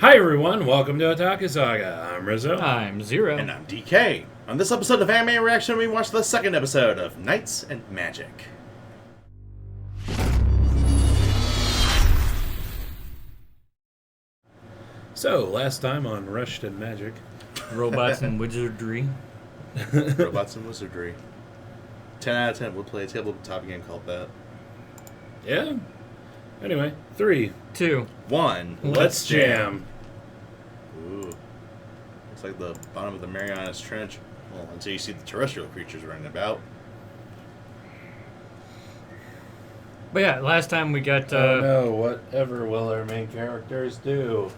Hi everyone, welcome to Otaku Saga. I'm Rizzo. I'm Zero. And I'm DK. On this episode of Anime Reaction, we watch the second episode of Knights and Magic. So, last time on Rushed and Magic. Robots and Wizardry. Robots and Wizardry. 10 out of 10 would play a tabletop game called that. Yeah? Anyway, 3, 2. 1. let's jam. Ooh. Looks like the bottom of the Marianas Trench. Well, until you see the terrestrial creatures running about. But yeah, last time we got... Oh no, whatever will our main characters do?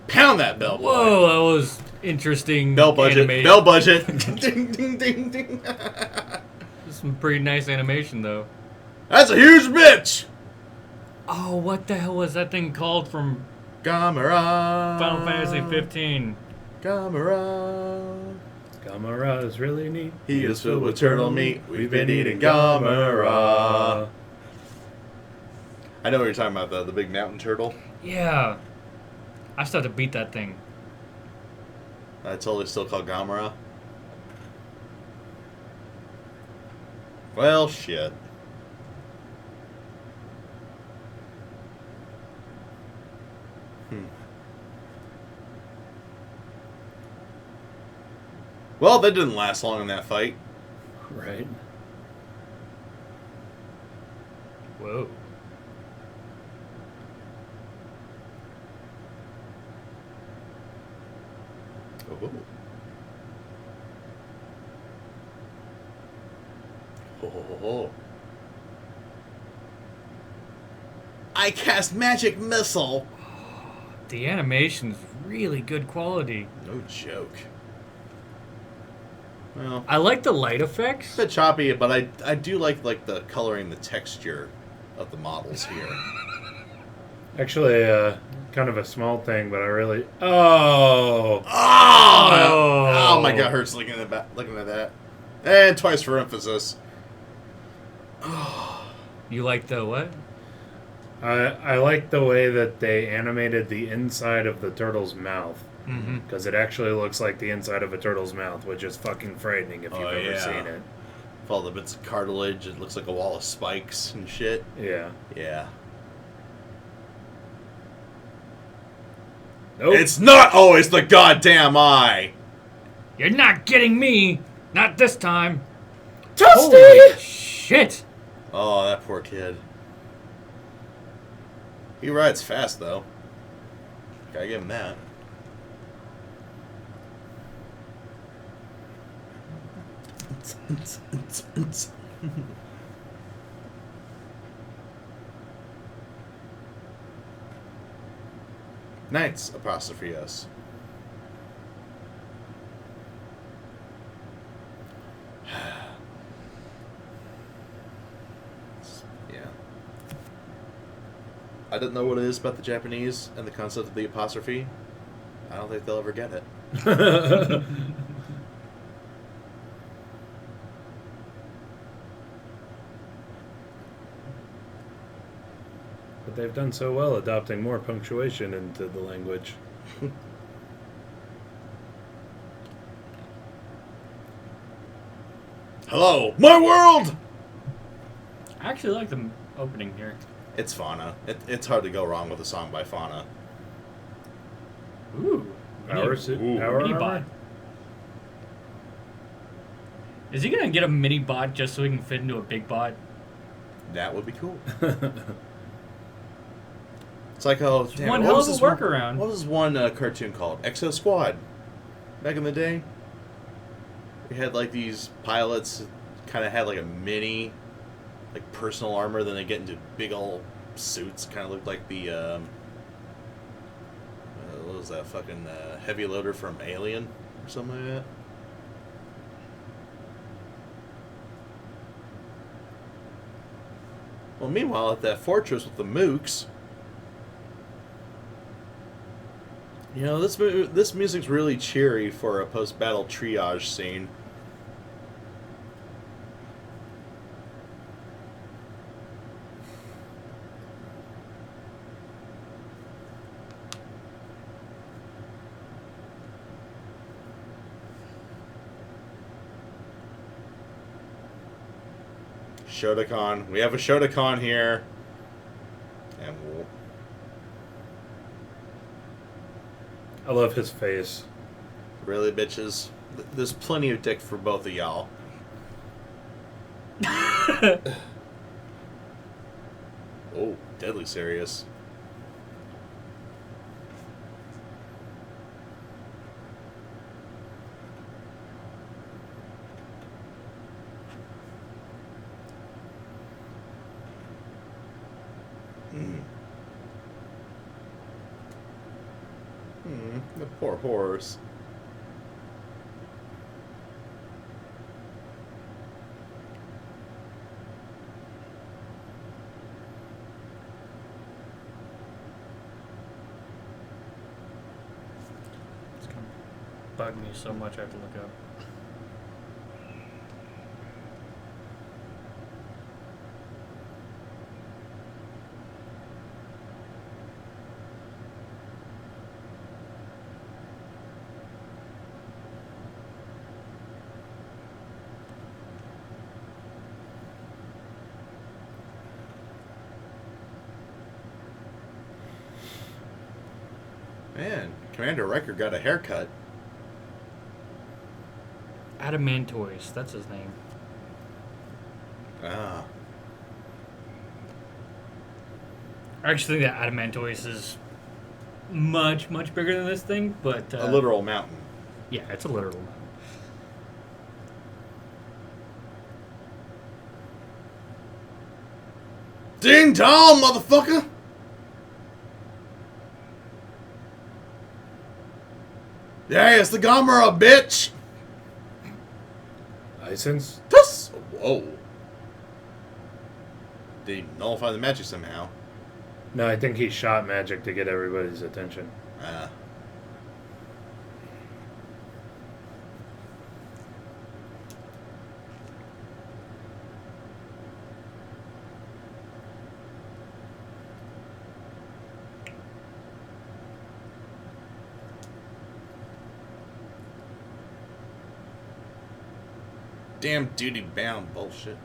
Pound that bell, boy. Whoa, that was interesting. Bell budget. animation. Bell budget. Ding, ding, ding, ding. Some pretty nice animation, though. That's a huge bitch. Oh, what the hell was that thing called from GAMERA. Final Fantasy 15? GAMERA. Gamera is really neat. He is filled with turtle meat. We've been eating GAMERA. I know what you're talking about, the big mountain turtle. Yeah. I still have to beat that thing. That's totally still called GAMERA. Well, shit. Well, that didn't last long in that fight. Right. Whoa. Oh. Oh. I cast magic missile. The animation's really good quality. No joke. Well, I like the light effects. a bit choppy, but I do like the coloring, the texture of the models here. Actually, kind of a small thing, but I really... Oh! Oh my god, hurts looking at that. And twice for emphasis. You like the what? I like the way that they animated the inside of the turtle's mouth. Mm-hmm. Because it actually looks like the inside of a turtle's mouth, which is fucking frightening if you've ever seen it. With all the bits of cartilage, it looks like a wall of spikes and shit. Yeah. Yeah. Nope. It's not always the goddamn eye! You're not getting me! Not this time! Toasty! Holy shit! Oh, that poor kid. He rides fast, though. Gotta give him that. Knights, apostrophe S. Yeah. I don't know what it is about the Japanese and the concept of the apostrophe. I don't think they'll ever get it. But they've done so well adopting more punctuation into the language. Hello, my world! I actually like the opening here. It's Fauna. It's hard to go wrong with a song by Fauna. Ooh. Power Mini bot. armor? Is he gonna get a mini bot just so he can fit into a big bot? That would be cool. It's like, oh, damn, one what hell was of a this workaround. What was one cartoon called? Exo Squad. Back in the day, we had like these pilots, kind of had like a mini, like personal armor. Then they get into big old suits. Kind of looked like the what was that fucking heavy loader from Alien or something like that. Well, meanwhile, at that fortress with the mooks, you know, this music's really cheery for a post-battle triage scene. Shotokan. We have a Shotokan here. And we'll... I love his face. Really, bitches? There's plenty of dick for both of y'all. Oh, deadly serious. The poor horse. It's gonna bug me so much I have to look up. Man, Commander Riker got a haircut. Adamantoise, that's his name. Ah. I actually think that Adamantoise is much, much bigger than this thing, but... A literal mountain. Yeah, it's a literal. Ding dong, motherfucker! Yeah, it's the GAMERA, bitch! License? Tuss! Whoa. Did he nullify the magic somehow? No, I think he shot magic to get everybody's attention. Ah. Damn duty bound bullshit.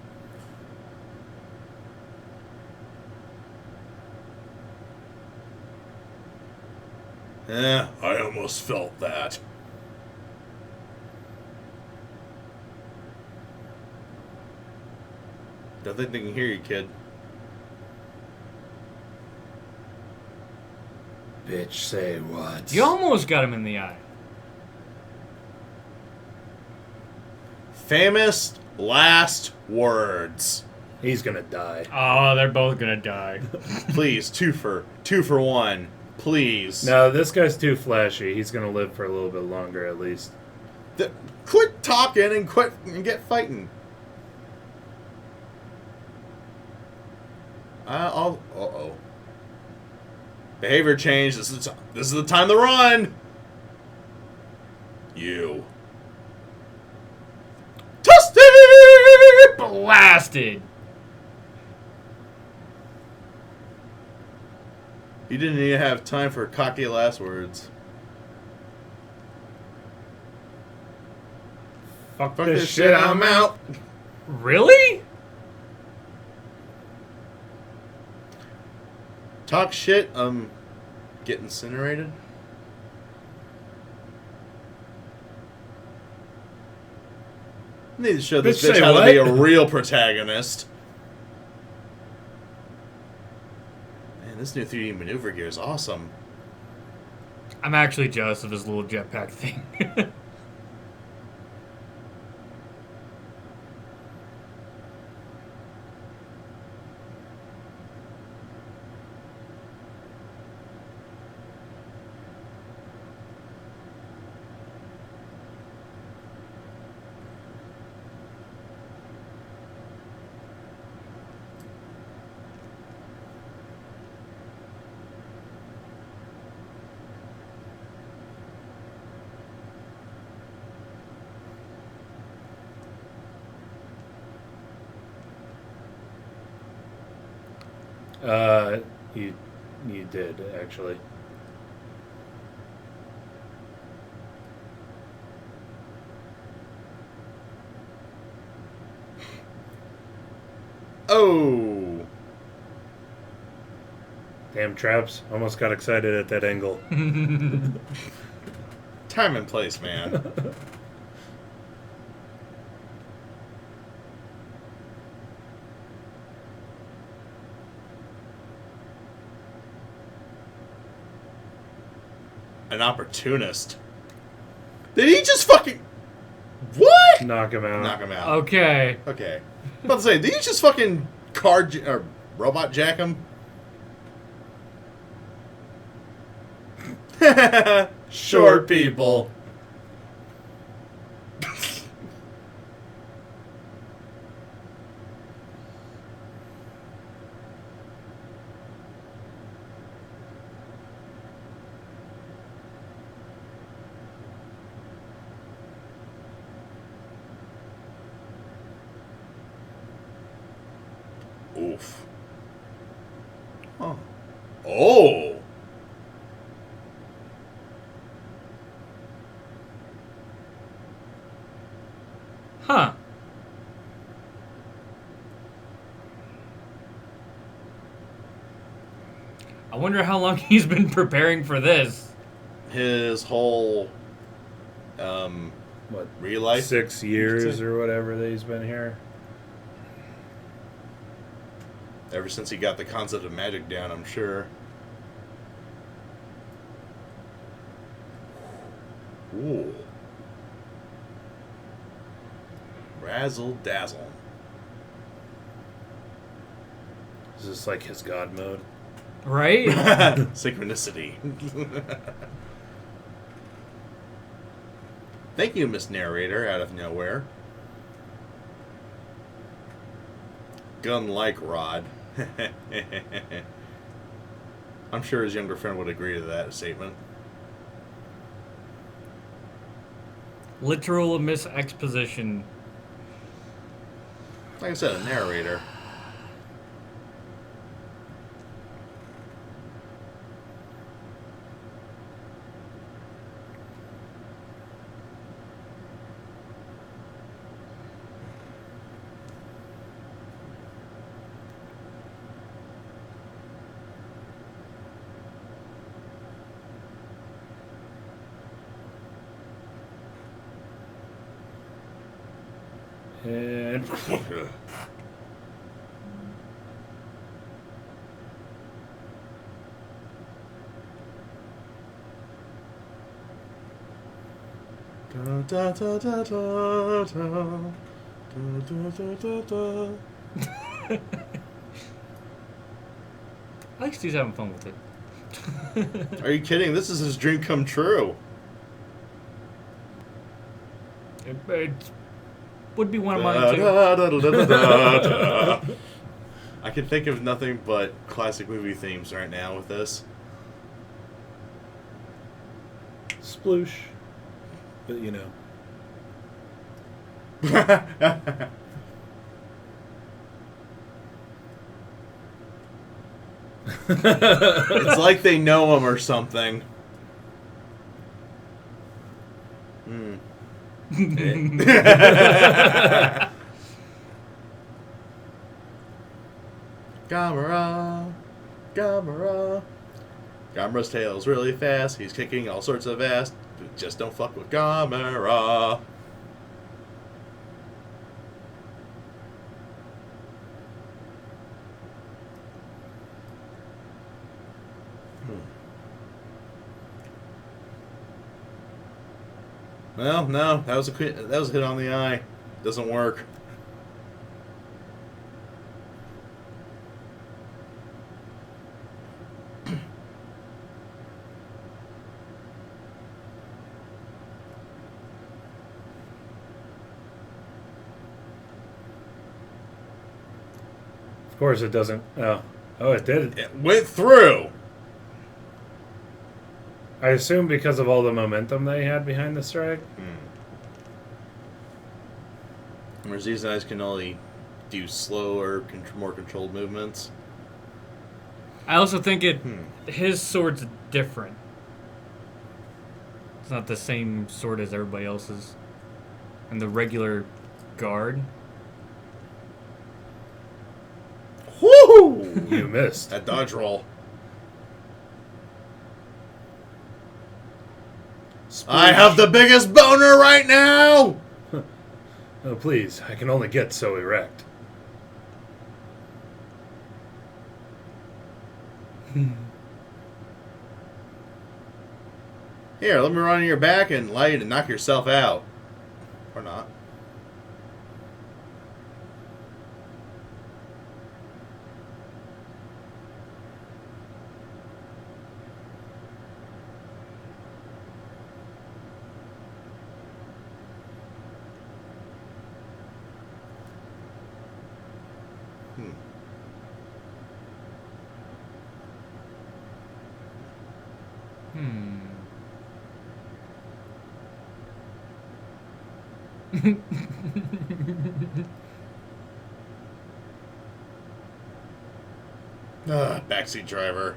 I almost felt that. Don't think they can hear you, kid. Bitch, say what? You almost got him in the eye. Famous last words. He's gonna die. Oh, they're both gonna die. Please, two for one. Please. No, this guy's too flashy. He's gonna live for a little bit longer at least. Quit talking and get fighting. Uh-oh. Behavior change. This is the time to run. You. Toasty! Blasted. You didn't even have time for cocky last words. Fuck Fuck this shit, I'm out. Really? Talk shit, get incinerated. Need to show this Bitch, bitch say how what? to be a real protagonist. Man, this new 3D maneuver gear is awesome. I'm actually jealous of his little jetpack thing. You did, actually. Oh! Damn traps. Almost got excited at that angle. Time and place, man. An opportunist. Did he just fucking... What? Knock him out. Knock him out. Okay. Okay. I'm about to say, did he just fucking or robot jack him? Short people. Oof. Oh. Oh! Huh. I wonder how long he's been preparing for this. His whole, What? real life? 6 years or whatever that he's been here. Ever since he got the concept of magic down, I'm sure. Ooh. Razzle dazzle. Is this like his god mode? Right? Synchronicity. Thank you, Miss Narrator, out of nowhere. Gun like Rod. I'm sure his younger friend would agree to that statement. Literal misexposition. Like I said, a narrator. And Da, da, da, da, da, da. Da, da, da, da, da. At least he's having fun with it. Are you kidding? This is his dream come true. It would be one of mine Da, too. da, da, da, da, da, da. I can think of nothing but classic movie themes right now with this. sploosh. But you know. It's like they know him or something. Hmm. Gamera, Gamera. Gamera's tail's really fast. He's kicking all sorts of ass. Just don't fuck with Gamera. Well, no, that was a hit on the eye. Doesn't work. Of course it doesn't. Oh, it did. It went through. I assume because of all the momentum they had behind the strike. Whereas these guys can only do slower, more controlled movements. I also think his sword's different. It's not the same sword as everybody else's. And the regular guard. Woo! You missed. That dodge roll. I have the biggest boner right now! Oh, please. I can only get so erect. Here, let me run on your back and allow you to knock yourself out. Or not. Backseat driver.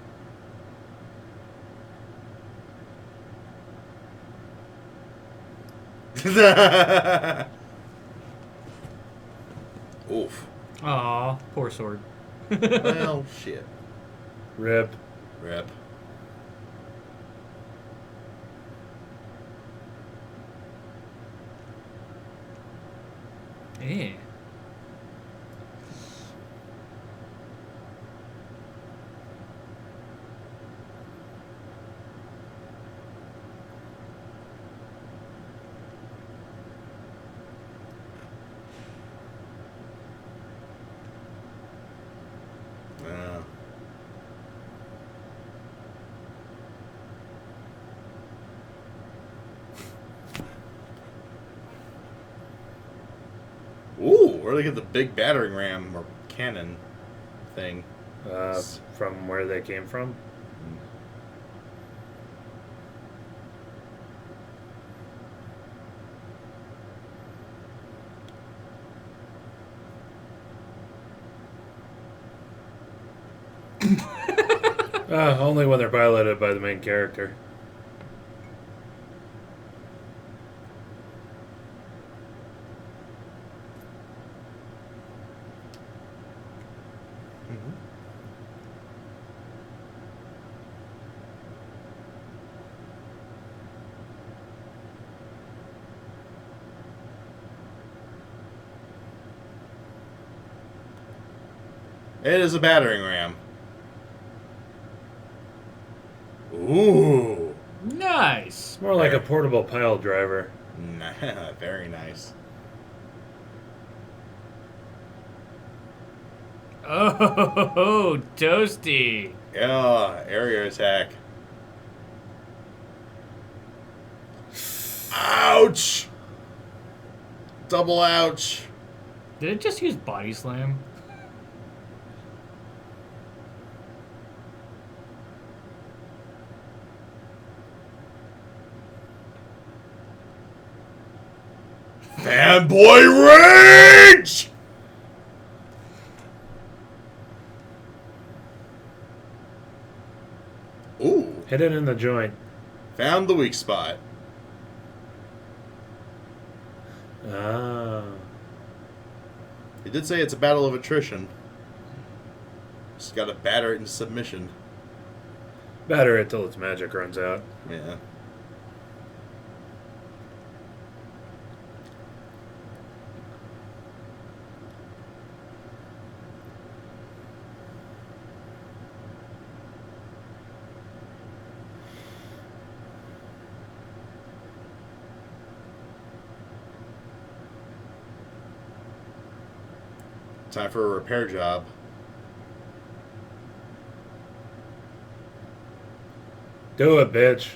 Oof. Aw, poor sword. Well, shit. Rip. Rip. Yeah. Ooh, where do they get the big battering ram or cannon thing? From where they came from. Only when they're piloted by the main character. It is a battering ram. Ooh. Nice. It's more like a portable pile driver. Very nice. Oh, toasty. Yeah, area attack. Ouch! Double ouch. Did it just use body slam? Fanboy rage! Ooh. Hit it in the joint. Found the weak spot. Ah. He did say it's a battle of attrition. Just gotta batter it into submission. Batter it till its magic runs out. Yeah. Time for a repair job. Do it, bitch.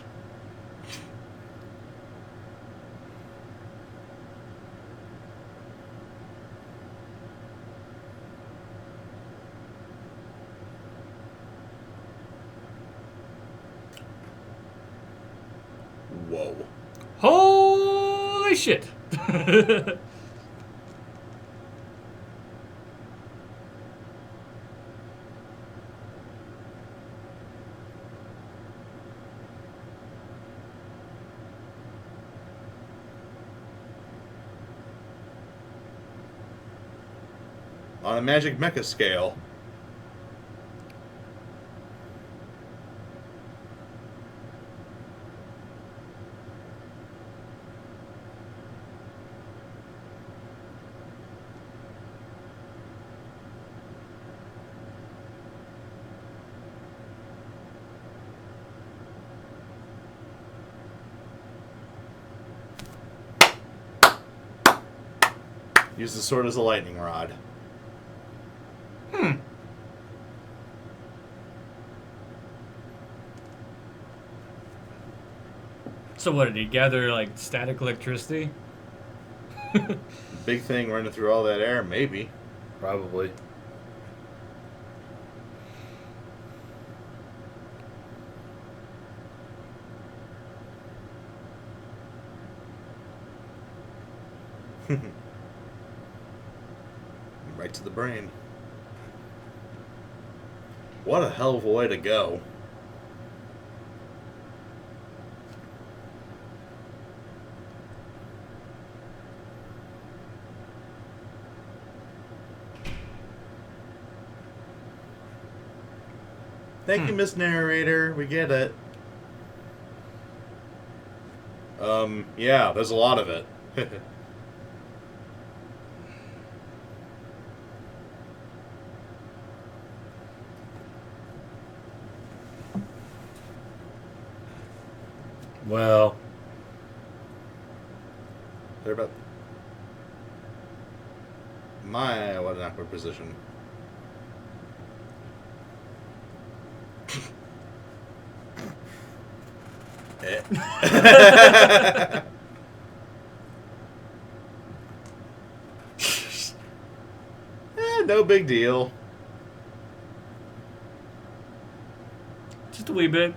Whoa. Holy shit. On a magic mecha scale. Use the sword as a lightning rod. So what, did he gather, like, static electricity? Big thing running through all that air, maybe. Probably. Right to the brain. What a hell of a way to go. Thank you, Miss Narrator. We get it. Yeah, there's a lot of it. Well, They're about... My, what an awkward position. No big deal. Just a wee bit.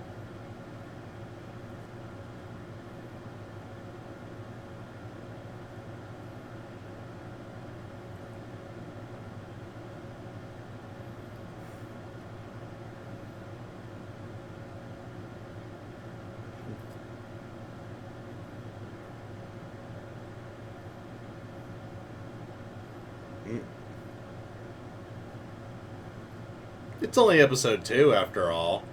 It's only episode 2, after all.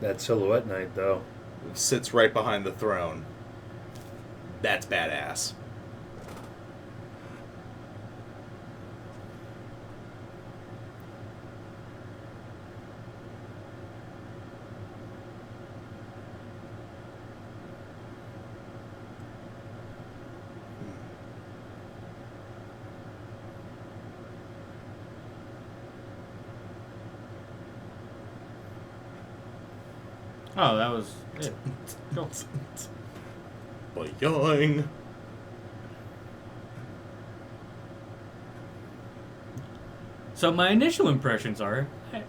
that silhouette night, though. It sits right behind the throne. That's badass. Oh, that was it. Cool. Boing. So my initial impressions are, I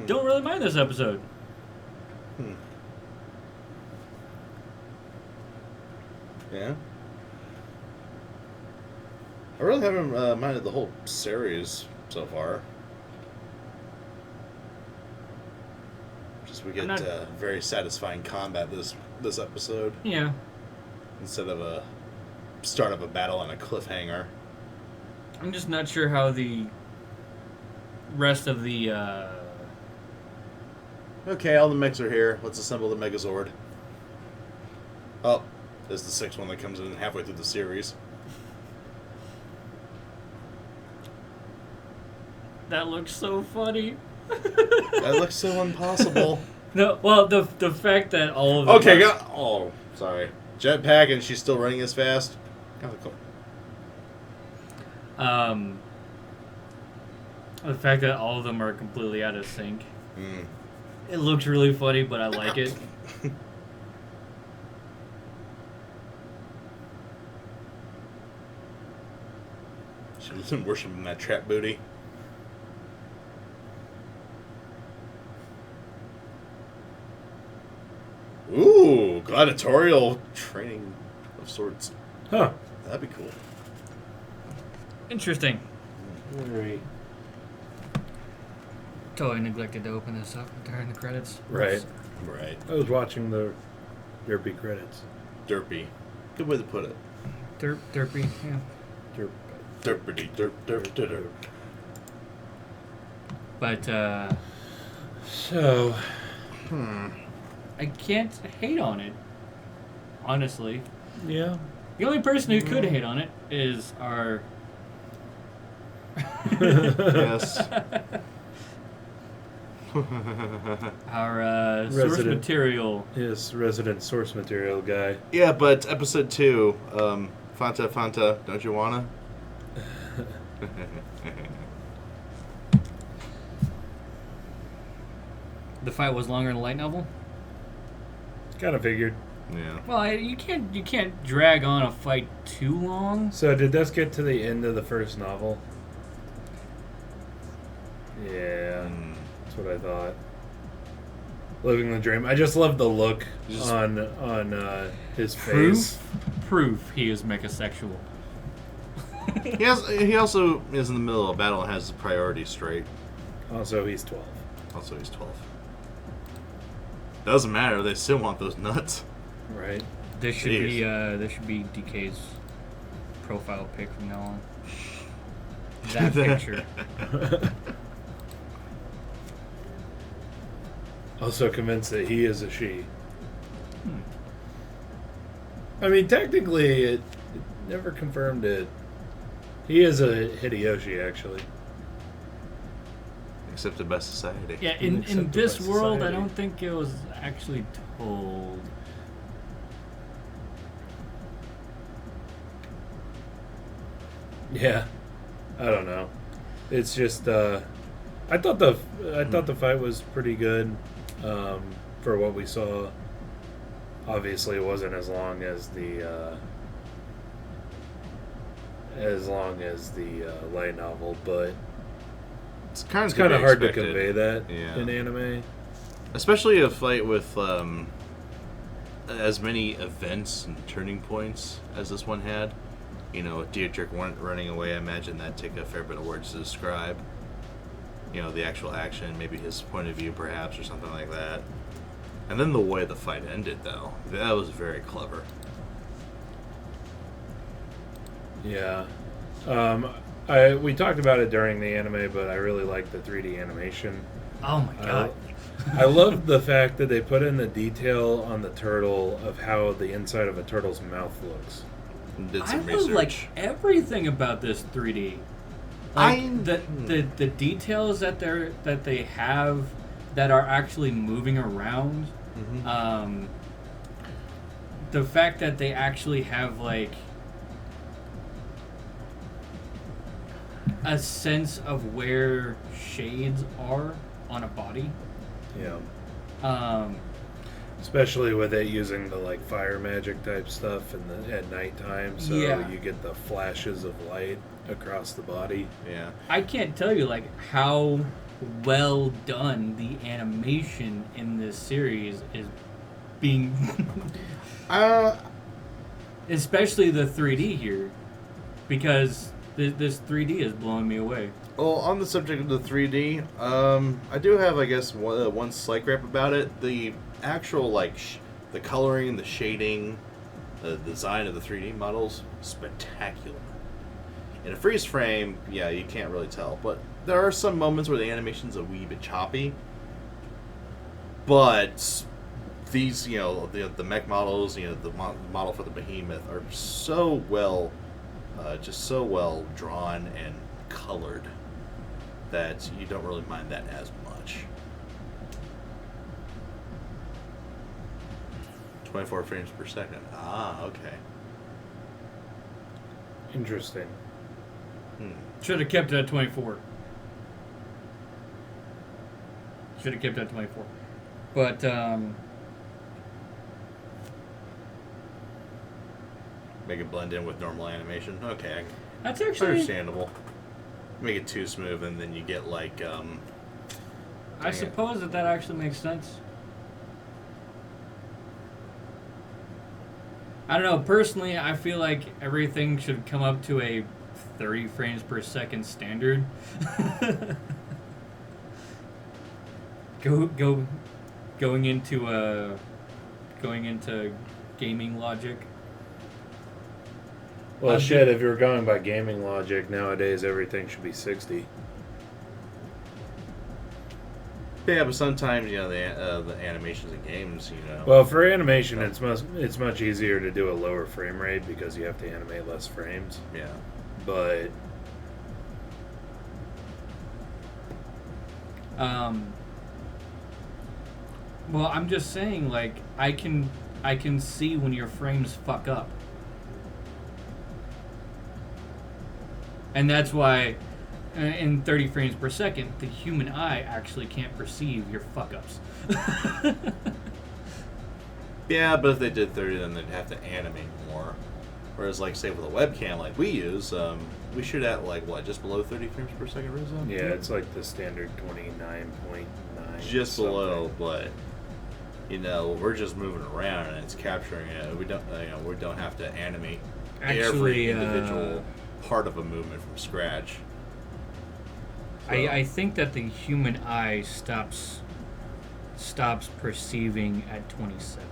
don't really mind this episode. Yeah. I really haven't minded the whole series so far. Just we get very satisfying combat this episode Yeah. instead of a start of a battle on a cliffhanger. I'm just not sure how the rest of the Okay, all the mechs are here. Let's assemble the Megazord. Oh, there's the sixth one that comes in halfway through the series. that looks so funny. That looks so impossible. No, well, the fact that all of them Okay, oh, sorry. Jetpack and she's still running as fast. Kind of cool. The fact that all of them are completely out of sync. Mm. It looks really funny, but I like it. She wasn't worshiping that trap booty. Ooh, gladiatorial training of sorts. Huh. That'd be cool. Interesting. Alright. Totally neglected to open this up during the credits. Right. Right. I was watching the derpy credits. Derpy. Good way to put it. Derpy, yeah. Derp. Derpity, derp, derp, derp, derp. But, So, I can't hate on it, honestly. yeah. The only person who could hate on it is our Yes. Our source Resident- material. His resident source material guy. Yeah, but episode 2, Fanta, don't you wanna? The fight was longer in the light novel. Kind of figured. Yeah. Well, you can't drag on a fight too long. So did this get to the end of the first novel? Yeah, that's what I thought. Living the dream. I just love the look Just- on his face. Proof he is mechasexual. He also is in the middle of a battle and has his priorities straight. Also, he's 12. Also, he's 12. Doesn't matter. They still want those nuts. Right. This should be DK's profile pic from now on. That picture. Also convinced that he is a she. I mean, technically, it never confirmed it. He is a Hideyoshi, actually. Accepted by society. Yeah, in Accepted this by world, I society. don't think it was actually told. Yeah, I don't know. It's just I thought the fight was pretty good for what we saw. Obviously, it wasn't as long as the light novel, but It's kind it's kind of hard to expected. convey that Yeah. in anime. Especially a fight with as many events and turning points as this one had. You know, with Dietrich running away, I imagine that'd take a fair bit of words to describe. You know, the actual action, maybe his point of view perhaps, or something like that. And then the way the fight ended, though, that was very clever. Yeah. We talked about it during the anime, but I really like the 3D animation. Oh my god. I love the fact that they put in the detail on the turtle of how the inside of a turtle's mouth looks. And did I some love research. like everything about this 3D. Like the details that they have that are actually moving around. Mhm. The fact that they actually have like a sense of where shades are on a body. Yeah. Especially with it using the like fire magic type stuff at nighttime, so Yeah. you get the flashes of light across the body. Yeah. I can't tell you like how well done the animation in this series is being especially the 3D here, because this 3D is blowing me away. Well, on the subject of the 3D, I do have, I guess, one slight gripe about it. The actual, like, the coloring, the shading, the design of the 3D models, spectacular. In a freeze frame, yeah, you can't really tell, but there are some moments where the animation's a wee bit choppy. But these, you know, the mech models, you know, the model for the behemoth are so well, just so well drawn and colored that you don't really mind that as much. 24 frames per second. Ah, okay. Interesting. Should have kept it at 24. Should have kept it at 24. But Make it blend in with normal animation. Okay, that's actually understandable. Make it too smooth, and then you get like I suppose that actually makes sense. I don't know. Personally, I feel like everything should come up to a 30 frames per second standard. Going into gaming logic. Well, shit, if you're going by gaming logic, nowadays everything should be 60. yeah, but sometimes you know the animations in games, you know. Well, for animation, it's much easier to do a lower frame rate because you have to animate less frames. Yeah. But Well, I'm just saying, like, I can see when your frames fuck up. And that's why in 30 frames per second, the human eye actually can't perceive your fuck-ups. Yeah, but if they did 30, then they'd have to animate more. Whereas, like, say with a webcam like we use, we shoot at, like, what, just below 30 frames per second resolution? Yeah, it's like the standard 29.9. Just something. below, but, you know, we're just moving around and it's capturing it. We don't have to animate every individual part of a movement from scratch. So. I think that the human eye stops perceiving at 27.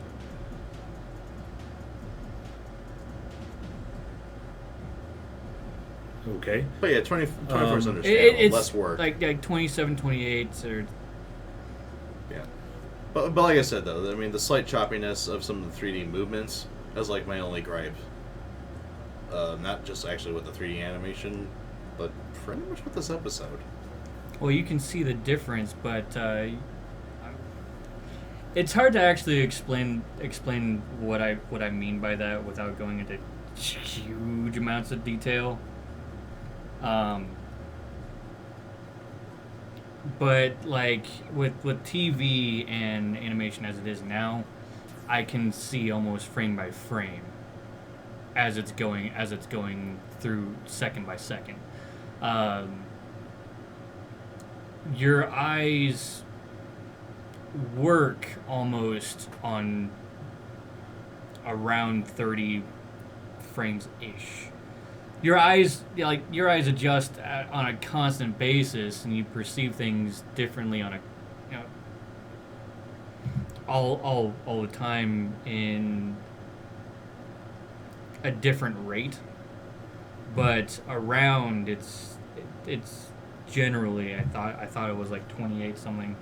Okay. But yeah, 24 is understandable. It's less work. Like 27, 28, or... Yeah. But like I said, though, I mean, the slight choppiness of some of the 3D movements is like my only gripe. Not just actually with the 3D animation, but pretty much with this episode. Well, you can see the difference, but it's hard to actually explain what I mean by that without going into huge amounts of detail. But like with TV and animation as it is now, I can see almost frame by frame as it's going through second by second. Your eyes work almost on around 30 frames ish. Your eyes adjust on a constant basis, and you perceive things differently on a, you know, all the time in a different rate. But around it's generally I thought it was like 28 something.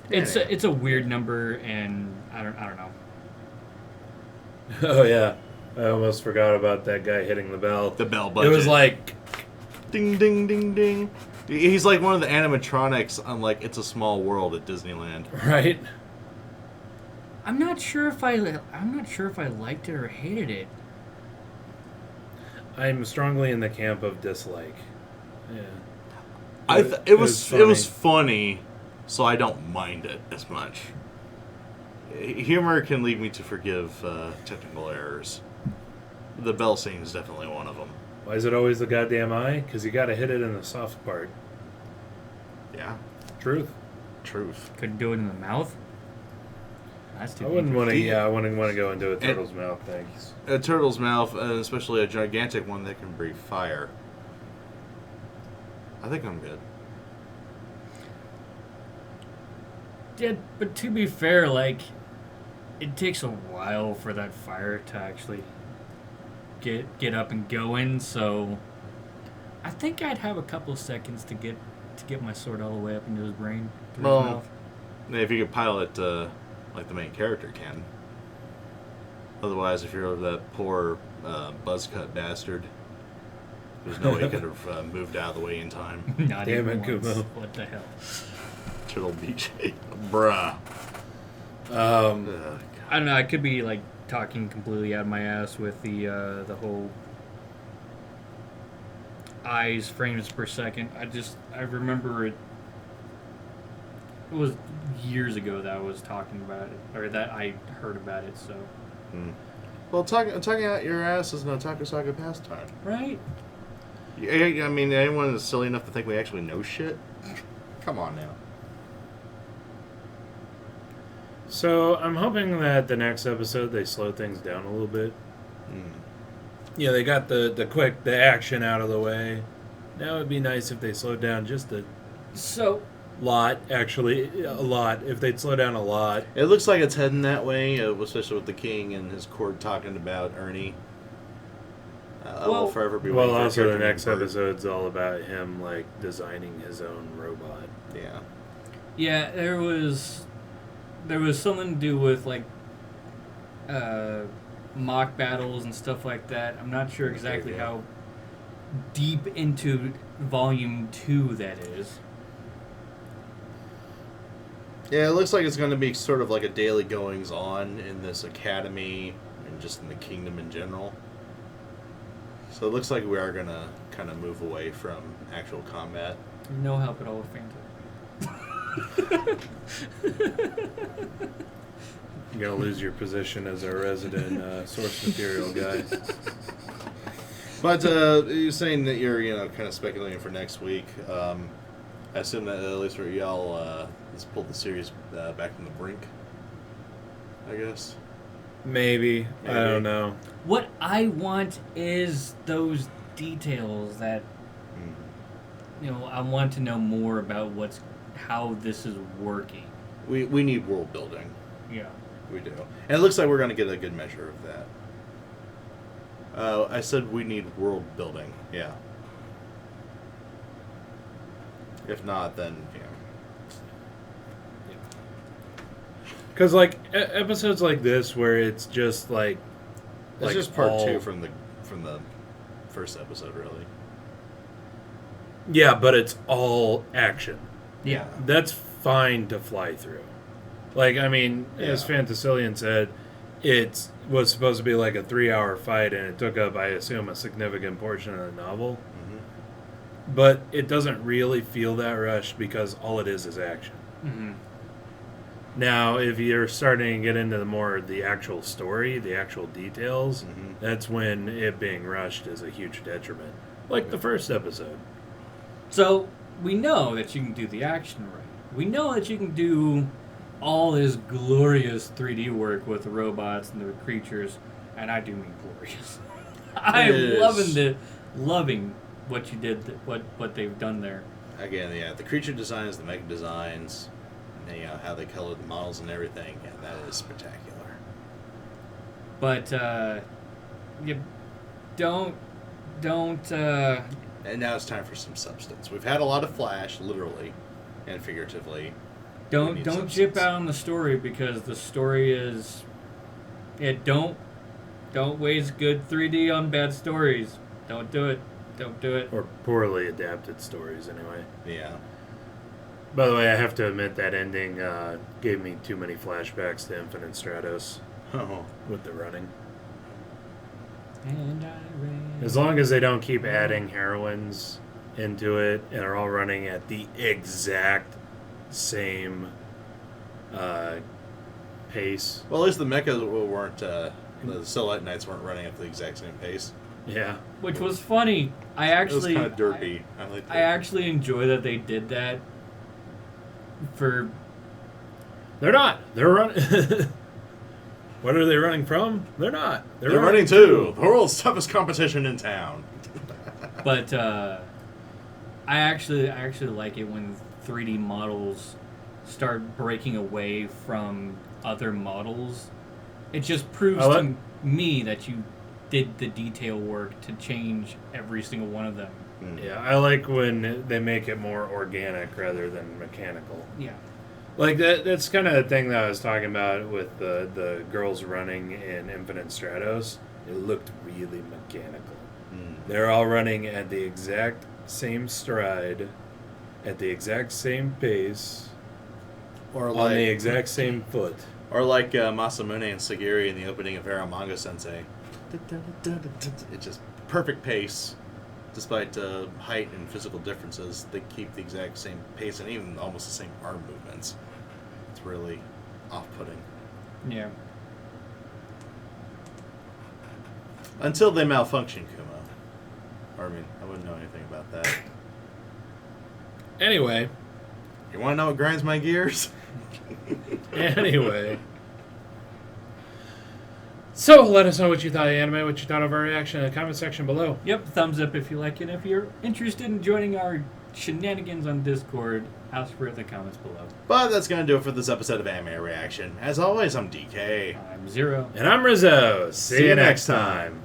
It's a weird number, and I don't know. Oh yeah, I almost forgot about that guy hitting the bell. The bell button. It was like ding ding ding ding. He's like one of the animatronics on like It's a Small World at Disneyland. Right. I'm not sure if I liked it or hated it. I'm strongly in the camp of dislike. Yeah. It was funny, so I don't mind it as much. Humor can lead me to forgive technical errors. The bell scene is definitely one of them. Why is it always the goddamn eye? Because you got to hit it in the soft part. Yeah. Truth. Couldn't do it in the mouth. That's too. I wouldn't want to. Yeah, I wouldn't want to go into a turtle's mouth. Thanks. A turtle's mouth, especially a gigantic one that can breathe fire. I think I'm good. Yeah, but to be fair, like, it takes a while for that fire to actually get up and going. So, I think I'd have a couple of seconds to get my sword all the way up into his brain. His mouth. If you could pilot like the main character can. Otherwise, if you're that poor buzzcut bastard, there's no way you could have moved out of the way in time. Not Damn even it, once. Kumo. What the hell? Turtle Beach. Bruh. I don't know. I could be like talking completely out of my ass with the whole eyes frames per second. I remember it. It was years ago that I was talking about it, or that I heard about it. So. Well, talking out your ass is an Otaku Saga pastime. Right. I mean, anyone is silly enough to think we actually know shit? Come on now. So I'm hoping that the next episode they slow things down a little bit. Yeah, they got the action out of the way. Now it'd be nice if they slowed down just a lot. Actually, a lot. If they'd slow down a lot. It looks like it's heading that way, especially with the king and his court talking about Ernie. I will forever be. Well, also the next episode's all about him like designing his own robot. Yeah. Yeah, there was something to do with like mock battles and stuff like that. I'm not sure exactly how deep into Volume 2, that is. Yeah, it looks like it's going to be sort of like a daily goings-on in this academy and just in the kingdom in general. So it looks like we are going to kind of move away from actual combat. No help at all with Phantom. You're going to lose your position as our resident source material guy. But you're saying that you're, kind of speculating for next week. I assume that at least for y'all, let's pull the series back from the brink, I guess. Maybe. I don't know. What I want is those details that, I want to know more about how this is working. We need world building. Yeah. We do. And it looks like we're going to get a good measure of that. I said we need world building. Yeah. If not, then, Because, like, episodes like this where it's just, like... It's just part 2 from the first episode, really. Yeah, but it's all action. Yeah. That's fine to fly through. Like, I mean, as Fantasilian said, it was supposed to be like a 3-hour fight, and it took up, I assume, a significant portion of the novel. Mm-hmm. But it doesn't really feel that rushed because all it is action. Mm-hmm. Now, if you're starting to get into the actual story, the actual details, that's when it being rushed is a huge detriment. Like the first episode. So, we know that you can do the action right. We know that you can do all this glorious 3D work with the robots and the creatures, and I do mean glorious. I'm loving what you did, what they've done there. Again, the creature designs, the mega designs, and how they color the models and everything, and that is spectacular. But you don't. And now it's time for some substance. We've had a lot of flash, literally and figuratively. Don't jip out on the story, because the story is... Don't waste good 3D on bad stories. Don't do it. Don't do it. Or poorly adapted stories, anyway. Yeah. By the way, I have to admit that ending gave me too many flashbacks to Infinite Stratos with the running. And I ran. As long as they don't keep adding heroines into it and are all running at the exact same pace. Well, at least the mechas weren't, the Soulite Knights weren't running at the exact same pace. Yeah. Which was funny. It was kind of derpy. I actually enjoy that they did that. They're not. They're running. What are they running from? They're not. They're running to the world's toughest competition in town. But I actually like it when 3D models start breaking away from other models. It just proves to me that you did the detail work to change every single one of them. Yeah, I like when they make it more organic rather than mechanical. Yeah. Like, that's kind of the thing that I was talking about with the girls running in Infinite Stratos. It looked really mechanical. They're all running at the exact same stride, at the exact same pace, or on the exact same foot. Or like Masamune and Sagiri in the opening of Hero Manga Sensei. It's just perfect pace. Despite height and physical differences, they keep the exact same pace and even almost the same arm movements. It's really off-putting. Yeah. Until they malfunction, Kuma. Or, I wouldn't know anything about that. Anyway. You want to know what grinds my gears? Anyway. So, let us know what you thought of the anime, what you thought of our reaction in the comment section below. Yep, thumbs up if you like it. If you're interested in joining our shenanigans on Discord, ask for it in the comments below. But that's going to do it for this episode of Anime Reaction. As always, I'm DK. I'm Zero. And I'm Rizzo. See you next time.